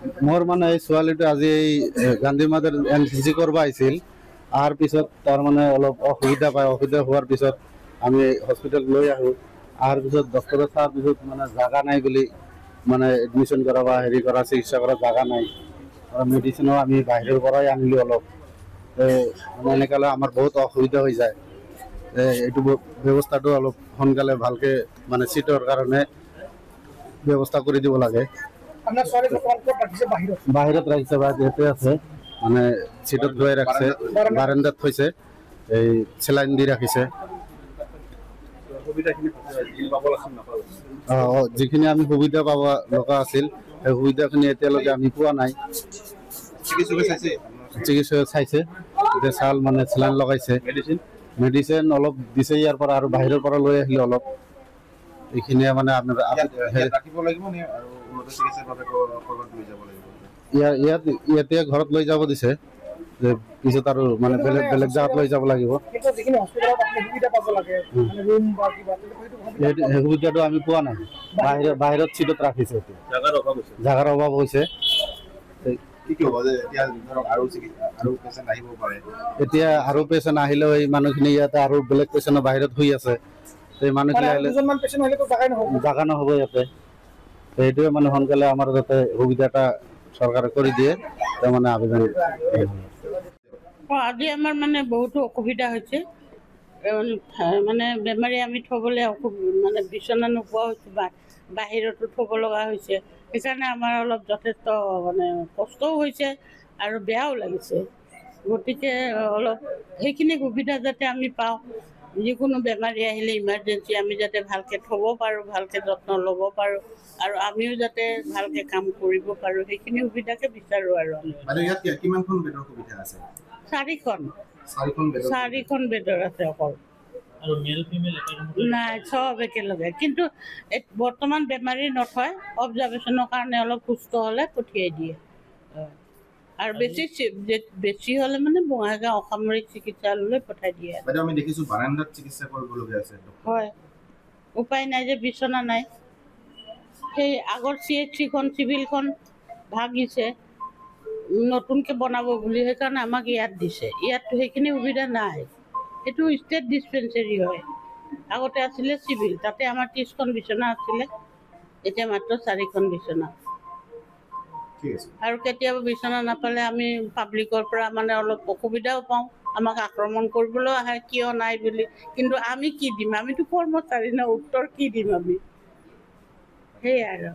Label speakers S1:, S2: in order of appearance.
S1: মোৰ মানে এই ছোৱালীটো আজি এই গান্ধী মাদাৰ NCC কৰিব আহিছিল। অহাৰ পিছত তাৰ মানে অলপ অসুবিধা পায়, অসুবিধা হোৱাৰ পিছত আমি হস্পিটেল লৈ আহোঁ। অহাৰ পিছত ডক্টৰে চোৱাৰ পিছত মানে জাগা নাই বুলি মানে এডমিশ্যন কৰা বা হেৰি কৰা চিকিৎসা কৰা জাগা নাই। মেডিচিনো আমি বাহিৰৰ পৰাই আনিলোঁ অলপ। মানে এনেকৈ হ'লে আমাৰ বহুত অসুবিধা হৈ যায়। এইটো ব্যৱস্থাটো অলপ সোনকালে ভালকৈ মানে চিটৰ কাৰণে ব্যৱস্থা কৰি দিব লাগে। বাহিৰত ৰাখিছে বা ইয়াতে আছে, মানে চিটত গৈ ৰাখিছে, বাৰাণ্ডাত থৈছে, এই চেলাইন দি ৰাখিছে। যিখিনি আমি সুবিধা পাব লগা আছিল সেই সুবিধাখিনি এতিয়ালৈকে আমি পোৱা নাই। চিকিৎসকে চাইছে, এতিয়া চাল মানে চেলাইন লগাইছে, মেডিচিন অলপ দিছে ইয়াৰ পৰা আৰু বাহিৰৰ পৰা লৈ আহিলে অলপ। এইখিনিয়ে মানে আপোনাৰ ৰাখিব লাগিব নে আৰু উন্নত চিকিৎসাৰ বাবে ইয়াতে ঘৰত লৈ যাব দিছে, যে পিছত আৰু মানে বেলেগ জাগাত লৈ যাব লাগিব। সেই সুবিধাটো আমি পোৱা নাই, বাহিৰত চিটত ৰাখিছে। জাগাৰ অভাৱ হৈছে। এতিয়া আৰু পেচেণ্ট আহিলেও এই মানুহখিনি ইয়াতে আৰু বেলেগ পেচেণ্টৰ বাহিৰত শুই আছে। এই মানুহখিনি আহিলে জাগা নহ'ব ইয়াতে। সেইটোৱে মানে সোনকালে আমাৰ যাতে সুবিধা এটা চৰকাৰে কৰি দিয়ে, তাৰমানে আবেদন।
S2: আজি আমাৰ মানে বহুতো অসুবিধা হৈছে, মানে বেমাৰী আমি থ'বলৈ মানে বিচনা নোপোৱা হৈছোঁ, বাহিৰতো থ'ব লগা হৈছে। সেইকাৰণে আমাৰ অলপ যথেষ্ট মানে কষ্টও হৈছে আৰু বেয়াও লাগিছে। গতিকে অলপ সেইখিনি সুবিধা যাতে আমি পাওঁ, যিকোনো বেমাৰী আহিলে ইমাৰ্জেঞ্চি আমি যাতে ভালকৈ থ'ব পাৰোঁ, ভালকৈ যত্ন ল'ব পাৰোঁ, আৰু আমিও যাতে ভালকৈ কাম কৰিব পাৰোঁ, সেইখিনি সুবিধাকে বিচাৰোঁ। আৰু
S1: কিমানখন বেডৰ সুবিধা আছে?
S2: 4খন বেডৰ আছে অকল। নাই, চব একেলগে। কিন্তু বৰ্তমান বেমাৰী নথয়, অবজাৰ্ভেশ্যনৰ কাৰণে অলপ সুস্থ হ'লে পঠিয়াই দিয়ে। আৰু বেছি হ'লে মানে বঙাইগাঁও অসামৰিক চিকিৎসালয়লৈ পঠাই দিয়ে।
S1: আমি দেখিছোঁ বাৰাণ্ডাত চিকিৎসা কৰিবলগীয়া আছে।
S2: হয়, উপায় নাই যে, বিচনা নাই। সেই আগৰ CHC-খন চিভিলখন ভাঙিছে, নতুনকৈ বনাব বুলি, সেইকাৰণে আমাক ইয়াত দিছে। ইয়াততো সেইখিনি সুবিধা নাই। এইটো ষ্টেট ডিছপেঞ্চেৰী হয়। আগতে আছিলে চিভিল, তাতে আমাৰ 30খন বিচনা আছিলে, এতিয়া মাত্ৰ 4খন বিচনা। আৰু কেতিয়াবা বিচনা নাপালে আমি পাব্লিকৰ পৰা মানে অলপ অসুবিধাও পাওঁ। আমাক আক্ৰমণ কৰিবলৈও আহে, কিয় নাই বুলি। কিন্তু আমি কি দিম? আমিতো কৰ্মচাৰী ন, উত্তৰ কি দিম আমি? সেয়াই আৰু।